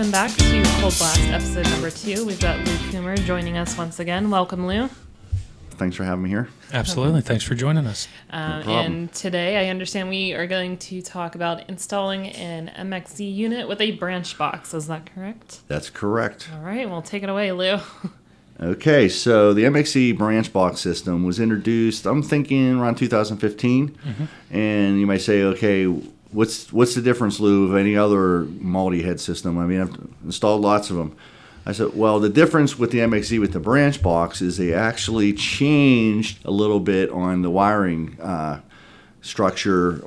welcome back to Cold Blast episode number 2. We've got Lou Coomer joining us once again. Welcome, Lou. Thanks for having me here. Absolutely. Thanks for joining us. And today I understand we are going to talk about installing an MXZ unit with a branch box. Is that correct? That's correct. All right, well, take it away, Lou. Okay, so the MXZ branch box system was introduced, I'm thinking around 2015. Mm-hmm. And you might say, okay, what's the difference, Lou, of any other multi-head system? I mean, I've installed lots of them. I said, well, the difference with the MXZ with the branch box is they actually changed a little bit on the wiring structure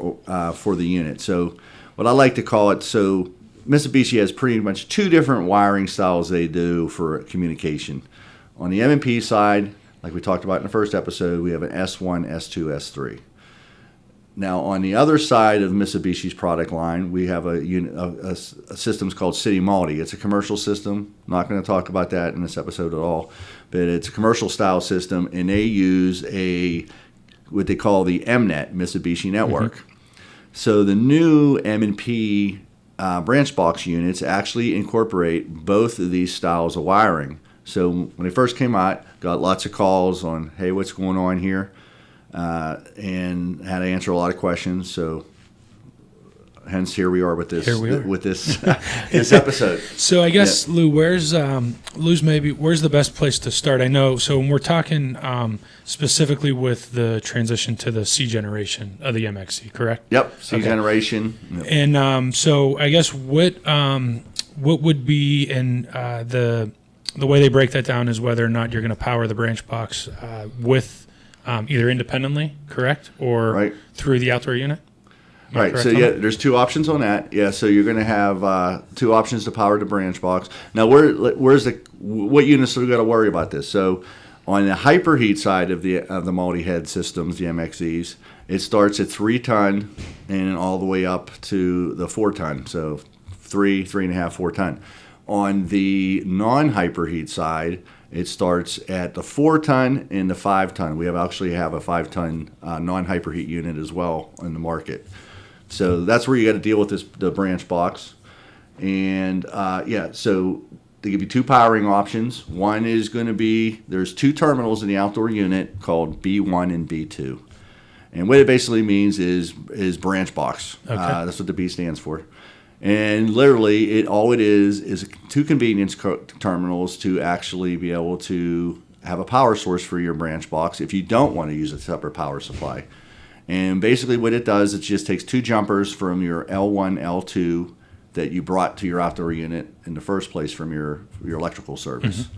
for the unit. So what I like to call it, so Mitsubishi has pretty much 2 different wiring styles they do for communication. On the M&P side, like we talked about in the first episode, we have an S1, S2, S3. Now, on the other side of Mitsubishi's product line, we have a system called City Multi. It's a commercial system. I'm not going to talk about that in this episode at all, but it's a commercial style system, and they use what they call the MNet, Mitsubishi Network. Mm-hmm. So the new M&P branch box units actually incorporate both of these styles of wiring. So when they first came out, got lots of calls on, hey, what's going on here? And had to answer a lot of questions. So, hence here we are with this this episode. So I guess Lou, where's the best place to start? I know. So when we're talking specifically with the transition to the C generation of the MXZ, correct? Yep, C generation. Yep. And so I guess what would be in the way they break that down is whether or not you're going to power the branch box with either independently, correct, or through the outdoor unit? Right. So there's 2 options on that. Yeah. So you're going to have 2 options to power the branch box. Now, what units do we got to worry about this? So on the hyperheat side of the multi-head systems, the MXZs, it starts at 3 ton and all the way up to the 4 ton. So 3.5, 4 ton. On the non-hyperheat side, it starts at the 4 ton and the 5 ton. We actually have a 5 ton non-hyperheat unit as well in the market. So that's where you got to deal with the branch box. And so they give you 2 powering options. One is going to be, there's 2 terminals in the outdoor unit called B1 and B2. And what it basically means is branch box. Okay. That's what the B stands for. And literally, all it is 2 convenience terminals to actually be able to have a power source for your branch box if you don't want to use a separate power supply. And basically what it does, it just takes 2 jumpers from your L1, L2 that you brought to your outdoor unit in the first place from your electrical service. Mm-hmm.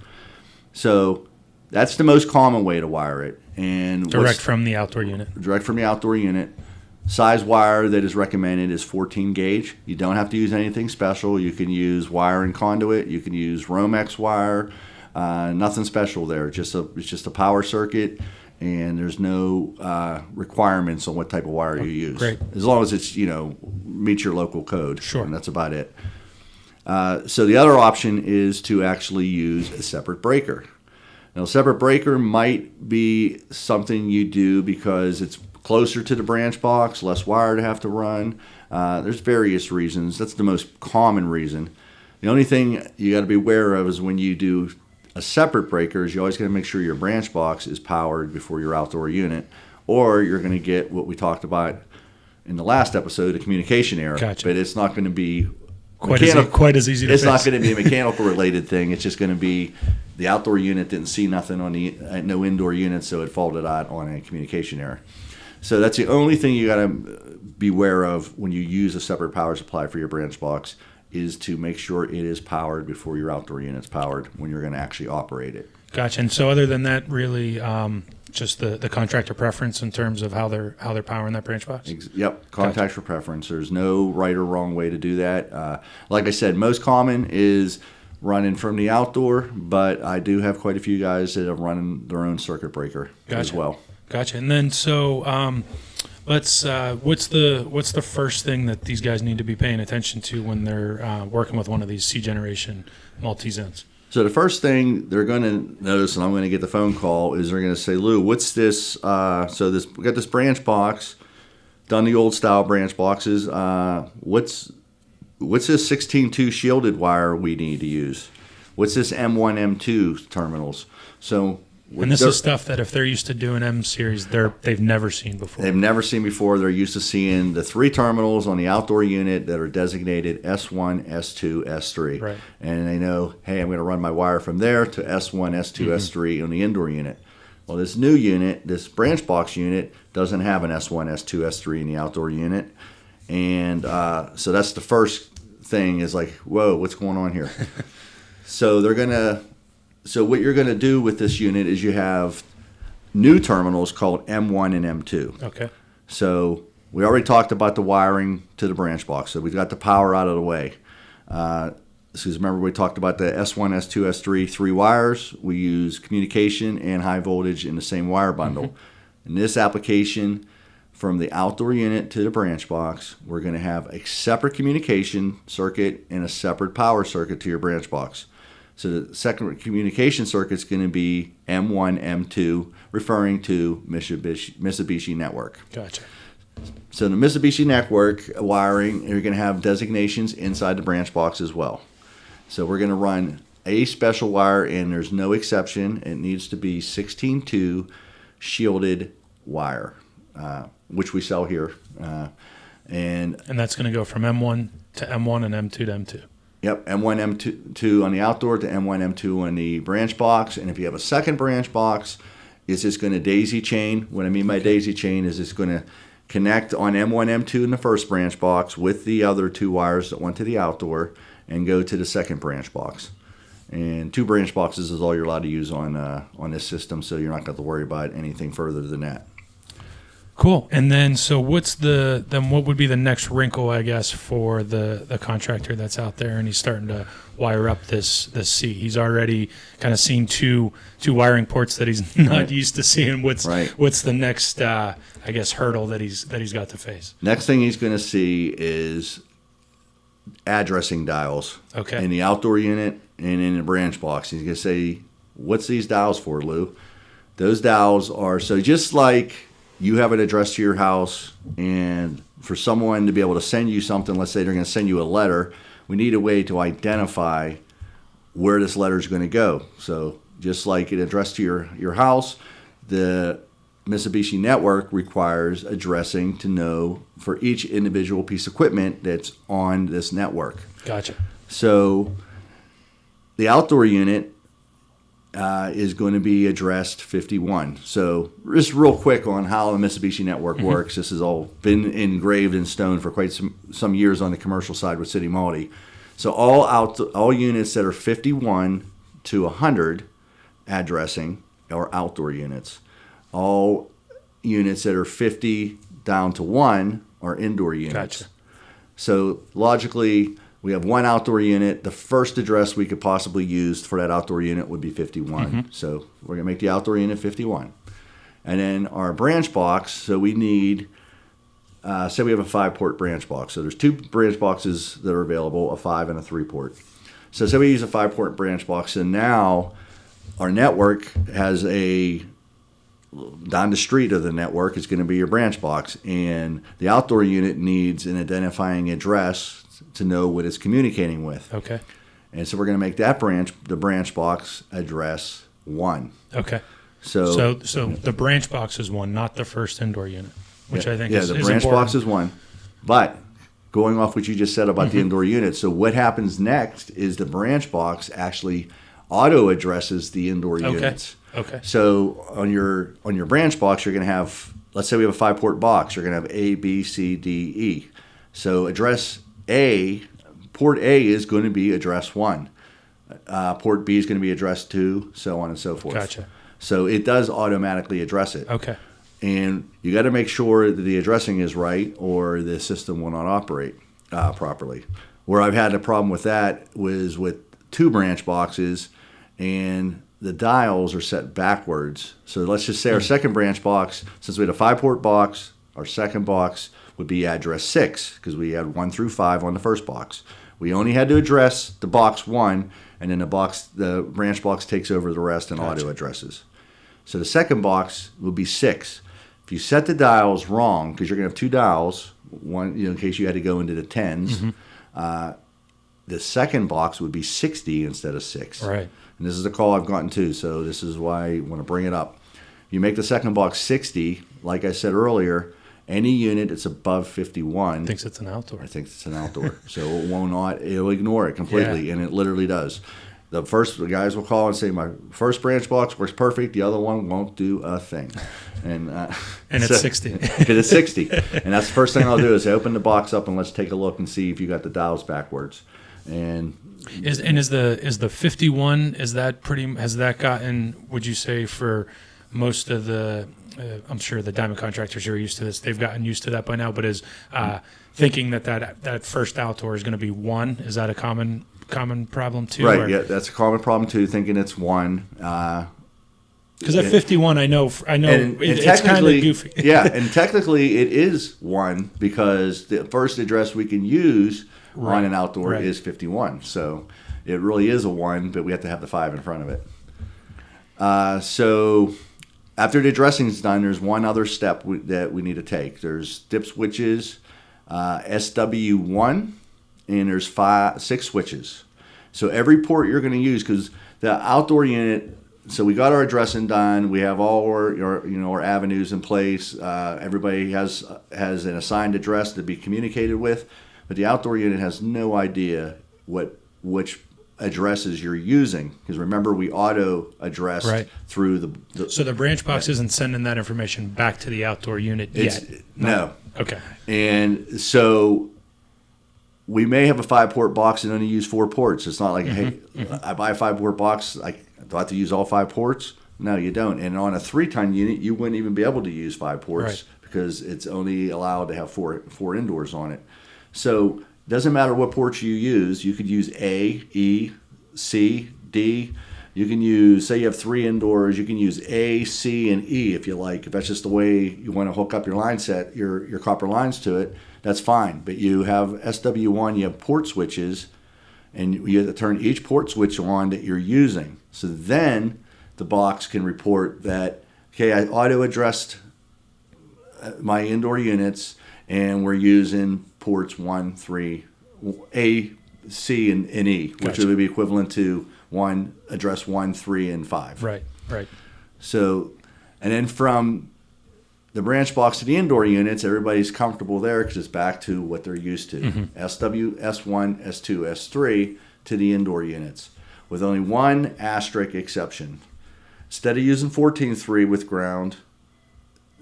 So that's the most common way to wire it. And direct from the outdoor unit. Direct from the outdoor unit. Size wire that is recommended is 14 gauge. You don't have to use anything special. You can use wire and conduit. You can use Romex wire. Nothing special there. It's just a power circuit, and there's no requirements on what type of wire you use. Great. As long as it's meets your local code. Sure. And that's about it. So the other option is to actually use a separate breaker. Now, a separate breaker might be something you do because it's closer to the branch box, less wire to have to run. There's various reasons. That's the most common reason. The only thing you got to be aware of is when you do a separate breaker is you always got to make sure your branch box is powered before your outdoor unit, or you're going to get what we talked about in the last episode, a communication error. Gotcha. But it's not going to be quite as easy to fix. It's not going to be a mechanical related thing. It's just going to be the outdoor unit didn't see nothing on the no indoor unit, so it faulted out on a communication error. So that's the only thing you got to be aware of when you use a separate power supply for your branch box is to make sure it is powered before your outdoor unit's powered when you're going to actually operate it. Gotcha. And so other than that, really just the contractor preference in terms of how they're powering that branch box? Yep, contractor preference. There's no right or wrong way to do that. Like I said, most common is running from the outdoor, but I do have quite a few guys that are running their own circuit breaker as well. Gotcha. And then so what's the first thing that these guys need to be paying attention to when they're working with one of these C generation multi-zones? So the first thing they're going to notice, and I'm going to get the phone call, is they're going to say, Lou, what's this? We got this branch box, done the old style branch boxes. What's what's this 16.2 shielded wire we need to use? What's this M1, M2 terminals? So, And this is stuff that if they're used to doing M series, they've never seen before. they've never seen before. They're used to seeing the 3 terminals on the outdoor unit that are designated S1, S2, S3. Right. And they know, hey, I'm going to run my wire from there to S1, S2, S3 on the indoor unit. Well, this new unit, this branch box unit, doesn't have an S1, S2, S3 in the outdoor unit. And so that's the first thing is like, whoa, what's going on here? So what you're going to do with this unit is you have new terminals called M1 and M2. Okay. So we already talked about the wiring to the branch box. So we've got the power out of the way. So remember we talked about the S1, S2, S3, 3 wires. We use communication and high voltage in the same wire bundle. In this application, from the outdoor unit to the branch box, we're going to have a separate communication circuit and a separate power circuit to your branch box. So the second communication circuit is going to be M1, M2, referring to Mitsubishi Network. Gotcha. So the Mitsubishi Network wiring, you're going to have designations inside the branch box as well. So we're going to run a special wire, and there's no exception. It needs to be 16.2 shielded wire, which we sell here. And that's going to go from M1 to M1 and M2 to M2. Yep, M1, M2 on the outdoor to M1, M2 on the branch box. And if you have a second branch box, it's just going to daisy chain. What I mean by daisy chain is it's going to connect on M1, M2 in the first branch box with the other 2 wires that went to the outdoor and go to the second branch box. And 2 branch boxes is all you're allowed to use on this system, so you're not going to have to worry about anything further than that. Cool. And then, so what would be the next wrinkle, I guess, for the contractor that's out there and he's starting to wire up this C? He's already kind of seen two wiring ports that he's not used to seeing. What's the next, I guess, hurdle that he's got to face? Next thing he's going to see is addressing dials. Okay. In the outdoor unit and in the branch box. He's going to say, what's these dials for, Lou? Those dials are, so just like you have an address to your house, and for someone to be able to send you something, let's say they're going to send you a letter, we need a way to identify where this letter is going to go. So just like an address to your house, the Mitsubishi Network requires addressing to know for each individual piece of equipment that's on this network. Gotcha. So the outdoor unit is going to be addressed 51. So just real quick on how the Mitsubishi Network works. This has all been engraved in stone for quite some years on the commercial side with City Multi. So all units that are 51 to 100 addressing are outdoor units. All units that are 50 down to 1 are indoor units. Gotcha. So logically, we have one outdoor unit. The first address we could possibly use for that outdoor unit would be 51. So we're going to make the outdoor unit 51. And then our branch box, so we need, say we have a 5-port branch box. So there's 2 branch boxes that are available, a 5 and a 3-port. So say we use a 5-port branch box, and now our network has down the street of the network is going to be your branch box. And the outdoor unit needs an identifying address to know what it's communicating with. Okay. And so we're going to make that the branch box address 1. Okay. So the branch box is 1, not the first indoor unit, which I think is the branch important. box is 1. But going off what you just said about the indoor unit, so what happens next is the branch box actually auto addresses the indoor units. Okay. So on your branch box, you're going to have, let's say we have a 5-port box, you're going to have A, B, C, D, E. So address A, port A is going to be address 1. Port B is going to be address 2, so on and so forth. Gotcha. So it does automatically address it. Okay. And you got to make sure that the addressing is right, or the system will not operate properly. Where I've had a problem with that was with 2 branch boxes, and the dials are set backwards. So let's just say our second branch box, since we had a 5-port box, our second box would be address 6, because we had 1 through 5 on the first box. We only had to address the box 1, and then the branch box takes over the rest and auto addresses. So the second box will be 6. If you set the dials wrong, because you're going to have 2 dials, one in case you had to go into the 10s, The second box would be 60 instead of 6. Right. And this is a call I've gotten to, so this is why I want to bring it up. You make the second box 60, like I said earlier, any unit that's above 51 Thinks it's an outdoor. I think it's an outdoor. So it will not, it'll ignore it completely, and it literally does. The guys will call and say, my first branch box works perfect, the other one won't do a thing. And It's 60. It is 60. And that's the first thing I'll do is I open the box up and let's take a look and see if you got the dials backwards. And Is the 51, has that gotten, would you say, for most of the, I'm sure the diamond contractors are used to this, they've gotten used to that by now, but is thinking that first outdoor is going to be 1, is that a common problem too? right, yeah, that's a common problem too, thinking it's 1. Because at 51, I know it's kind of goofy. Yeah, and technically it is 1 because the first address we can use on an outdoor is 51. So it really is a 1, but we have to have the 5 in front of it. So after the addressing is done, there's one other step that we need to take. There's dip switches, SW1, and there's 6 switches. So every port you're going to use, because the outdoor unit, so we got our addressing done. We have all our avenues in place. Everybody has an assigned address to be communicated with, but the outdoor unit has no idea which addresses you're using, because remember we auto address through the. So the branch box isn't sending that information back to the outdoor unit yet. No. Okay. And so we may have a 5-port box and only use 4 ports. It's not like, I buy a 5-port box, do I have to use all 5 ports? No, you don't. And on a 3-ton unit, you wouldn't even be able to use 5 ports because it's only allowed to have 4 indoors on it. So it doesn't matter what ports you use. You could use A, E, C, D. You can use, say you have 3 indoors, you can use A, C, and E if you like. If that's just the way you want to hook up your line set, your copper lines to it, that's fine. But you have SW1, you have port switches, and you have to turn each port switch on that you're using. So then the box can report that, okay, I auto-addressed my indoor units, and we're using ports 1, 3, A, C, and E, which would be equivalent to address 1, 3, and 5. Right. So, and then from the branch box to the indoor units, everybody's comfortable there because it's back to what they're used to. SW, S1, S2, S3 to the indoor units, with only one asterisk exception. Instead of using 14.3 with ground,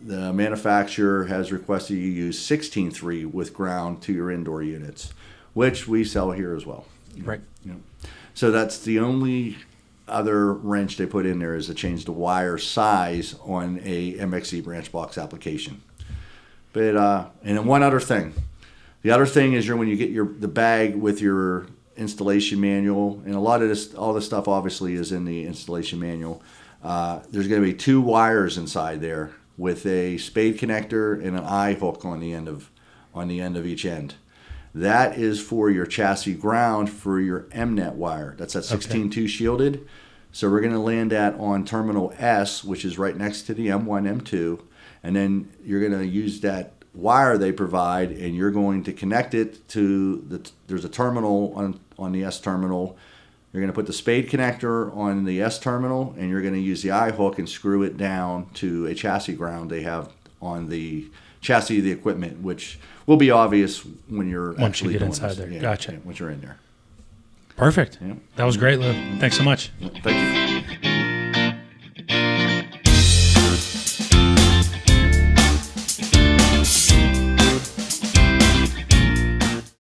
the manufacturer has requested you use 16.3 with ground to your indoor units, which we sell here as well. Right. So that's the only other wrench they put in there, is to change the wire size on a MXE branch box application. But and then one other thing. The other thing is when you get the bag with your installation manual, and all this stuff obviously is in the installation manual. There's going to be 2 wires inside there with a spade connector and an eye hook on the end of each end. That is for your chassis ground for your MNET wire. That's at 16.2 shielded. So we're going to land that on terminal S, which is right next to the M1, M2. And then you're going to use that wire they provide, and you're going to connect it to there's a terminal on the S terminal. You're going to put the spade connector on the S terminal, and you're going to use the eye hook and screw it down to a chassis ground they have on the chassis of the equipment, which will be obvious when once you get inside there. Yeah, gotcha. once you're in there. Perfect. Yeah. That was great, Lou. Thanks so much. Thank you.